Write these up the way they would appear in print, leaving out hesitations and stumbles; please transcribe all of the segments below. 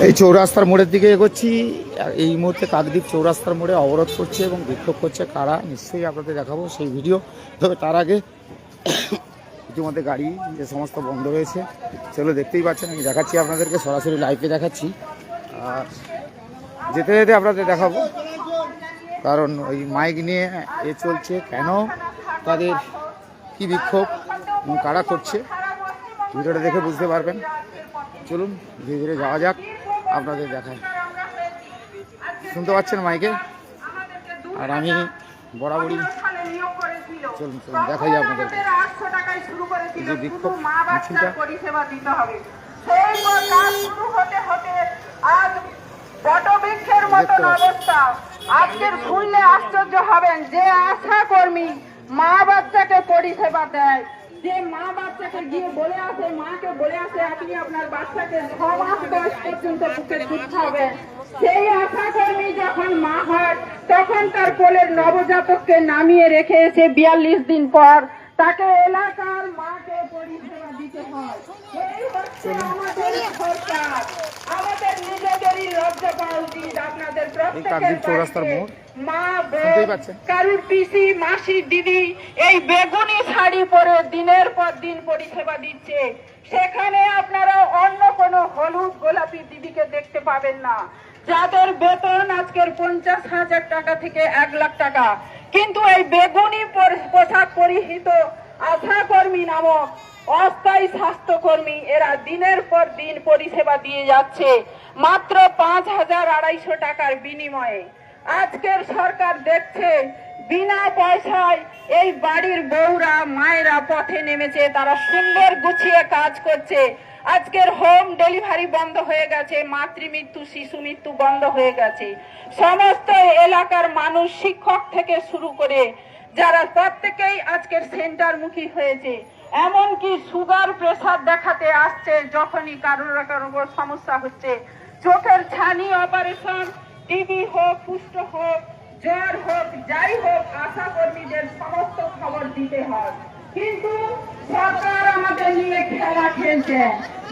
এই চৌরাস্তার মোড়ের দিকে এগোচ্ছি। এই মুহূর্তে কাকদ্বীপ চৌরাস্তার মোড়ে অবরোধ করছে এবং বিক্ষোভ করছে কারা, নিশ্চয়ই আপনাদের দেখাবো সেই ভিডিও। তবে তার আগে ইতিমধ্যে গাড়ি যে সমস্ত বন্ধ রয়েছে সেগুলো দেখতেই পাচ্ছেন, আমি দেখাচ্ছি আপনাদেরকে, সরাসরি লাইভে দেখাচ্ছি। আর যেতে যেতে আপনাদের দেখাবো, কারণ ওই মাইক নিয়ে চলছে, কেন তাদের কি বিক্ষোভ এবং কারা করছে ভিডিওটা দেখে বুঝতে পারবেন। চলুন ধীরে ধীরে যাওয়া যাক, আপনাদের দেখায়। শুনতে পাচ্ছেন মাইকে, আর আমি বরাবরই চলুন চলুন দেখাই আপনাদেরকে যে বিক্ষোভ মিছিলটা। বটবৃক্ষের মতন অবস্থা আজকের শুনলে আশ্চর্য হবেন। যে আশা কর্মী মা বাচ্চাকে পরিষেবা দেয়, যে মা বাচ্চাকে গিয়ে বলে আসে, মাকে বলে আসে আপনি আপনার বাচ্চাকে 6 মাস বয়স পর্যন্ত বুকে দুধ খাবেন, সেই আশা কর্মী যখন মা হয় তখন তার কোলের নবজাতককে নামিয়ে রেখে এসে 42 দিন পর তাকে এলাকার মাকে পরিষেবা দিতে হয়। এই হচ্ছে আমাদের সরকার। আমাদের নিজেদেরই লজ্জা পাওয়া উচিত। আপনাদের প্রত্যেকের মা কারুর পিসি মাসি দিদি এই বেগুনি শাড়ি পরে দিনের পর দিন পরিষেবা দিচ্ছে, সেখানে আপনারা অন্য কোনো হলুদ গোলাপি দিদিকে দেখতে পাবেন না, যাদের বেতন আজকের 50,000 টাকা থেকে 1 লাখ টাকা। কিন্তু এই বেগুনি পোশাক পরিহিত আশা কর্মী নামক অস্থায়ী স্বাস্থ্যকর্মী এরা দিনের পর দিন পরিষেবা দিয়ে যাচ্ছে মাত্র 5,200 টাকার বিনিময়ে। আজকের সরকার দেখছে বিনা পয়সায় এই বাড়ির বউরা মায়েরা পথে নেমেছে, তারা সুন্দর গুছিয়ে কাজ করছে। আজকের হোম ডেলিভারি বন্ধ হয়ে গেছে, মাতৃমৃত্যু শিশু মৃত্যু বন্ধ হয়ে গেছে। সমস্ত এলাকার মানুষ শিক্ষক থেকে শুরু করে যারা প্রত্যেকেই আজকের সেন্টারমুখী হয়েছে। এমনকি সুগার প্রেসার দেখাতে আসছে যখনই কারোর কারোর সমস্যা হচ্ছে, চোখের ছানি অপারেশন, টিবি হোক, কুষ্ঠ হোক, জ্বর হোক, যাই হোক, আশা কর্মীদের সমস্ত খবর দিতে হয়। কিন্তু সরকার আমাদের নিয়ে খেলা খেলছে।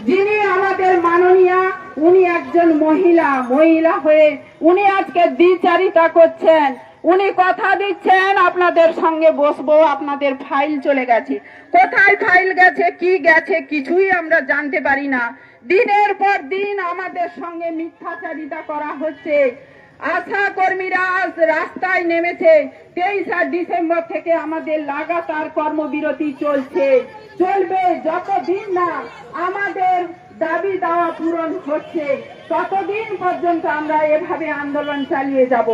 যিনি আমাদের মাননীয়া, উনি একজন মহিলা হয়ে উনি আজকে দ্বিচারিতা করছেন। উনি কথা দিচ্ছেন আপনাদের সঙ্গে বসবো, আপনাদের ফাইল চলে গেছে, কোথায় ফাইল গেছে কি গেছে কিছুই আমরা জানতে পারি না। দিনের পর দিন আমাদের সঙ্গে মিথ্যাচারিতা করা হচ্ছে। আশা কর্মীরা আজ রাস্তায় নেমেছে। 23 ডিসেম্বর থেকে আমাদের লাগাতার কর্মবিরতি চলবে যতদিন না আমাদের দাবি দাওয়া পূরণ হচ্ছে, ততদিন পর্যন্ত আমরা এভাবে আন্দোলন চালিয়ে যাব।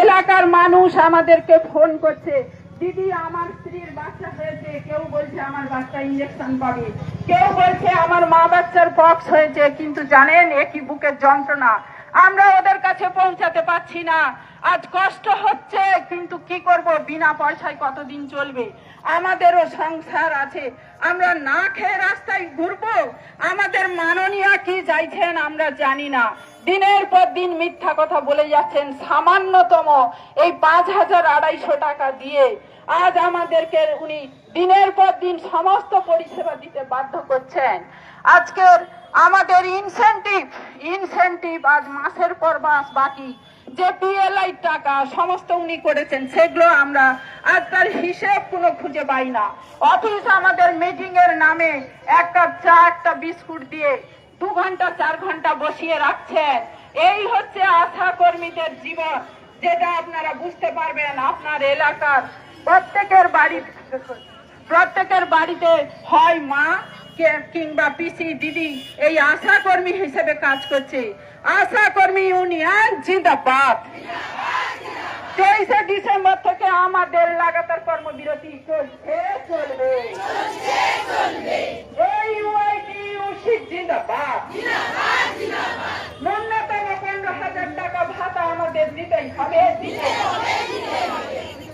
এলাকার মানুষ আমাদেরকে ফোন করছে, দিদি আমার স্ত্রীর বাচ্চা হয়েছে, কেউ বলছে আমার বাচ্চা ইঞ্জেকশন পাবে, কেউ বলছে আমার মা বাচ্চার পক্স হয়েছে। কিন্তু জানেন একই বুকের যন্ত্রণা, আমরা ওদের কাছে পৌঁছাতে পারছি না। আজ কষ্ট হচ্ছে, কিন্তু কি করব, বিনা পয়সায় কতদিন চলবে? আমাদেরও সংসার আছে, আমরা না খেয়ে রাস্তায় ঘুরবো? আমাদের মাননীয়া কি চাইছেন আমরা জানি না। দিনের পর দিন মিথ্যা কথা বলে যাচ্ছেন। সামান্যতম এই 5,200 টাকা দিয়ে আজ আমাদেরকে উনি দিনের পর দিন সমস্ত পরিষেবা দিতে বাধ্য করছেন। আজকের আমাদের ইনসেন্টিভ আজ মাসের পর মাস বাকি, যে পিএলআই টাকা সমস্ত উনি করেছেন, সেগুলো আমরা আজ তার হিসেব কোনো খুঁজে পাই না। অফিস আমাদের মিটিং এর নামে 1 কাপ চা, একটা বিস্কুট দিয়ে 2 ঘন্টা 4 ঘন্টা বসিয়ে রাখছেন। এই হচ্ছে আশা কর্মীদের জীবন, যেটা আপনারা বুঝতে পারবেন। আপনার এলাকার প্রত্যেকের বাড়িতে হয় মা কিংবা পিসি দিদি এই আশা কর্মী হিসেবে কাজ করছে। আশা কর্মী ইউনিয়ন জিন্দাবাদ। 23 ডিসেম্বর থেকে আমাদের লাগাতার কর্মবিরতি চলবে। জিন্দাবাদ। ন্যূনতম 15,000 টাকা ভাতা আমাদের দিতেই হবে।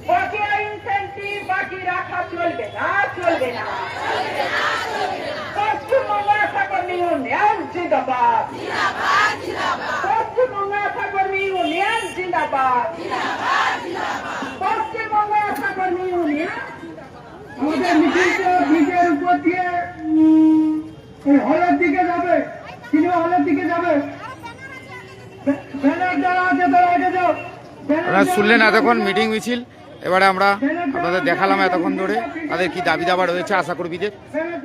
বকেয়া ইনসেন্টিভ বাকি রাখা চলবে না। পশ্চিমবঙ্গ আশা কর্মী ইউনিয়ন জিন্দাবাদ। পশ্চিমবঙ্গ আশা কর্মী ইউনিয়ন জিন্দাবাদ। পশ্চিমবঙ্গ আশা কর্মী ইউনিয়ন। আমাদের মিছিলের উপর দিয়ে হলের দিকে যাবে, তিনি হলের দিকে যাবে। ব্যানার যারা আছে তারা আগে যাও। আপনারা শুনলেন এতক্ষণ মিটিং মিছিল, এবারে আমরা আপনাদের দেখালাম এতক্ষণ ধরে তাদের কি দাবি দাবা রয়েছে আশাকর্মীদের। ব্যানার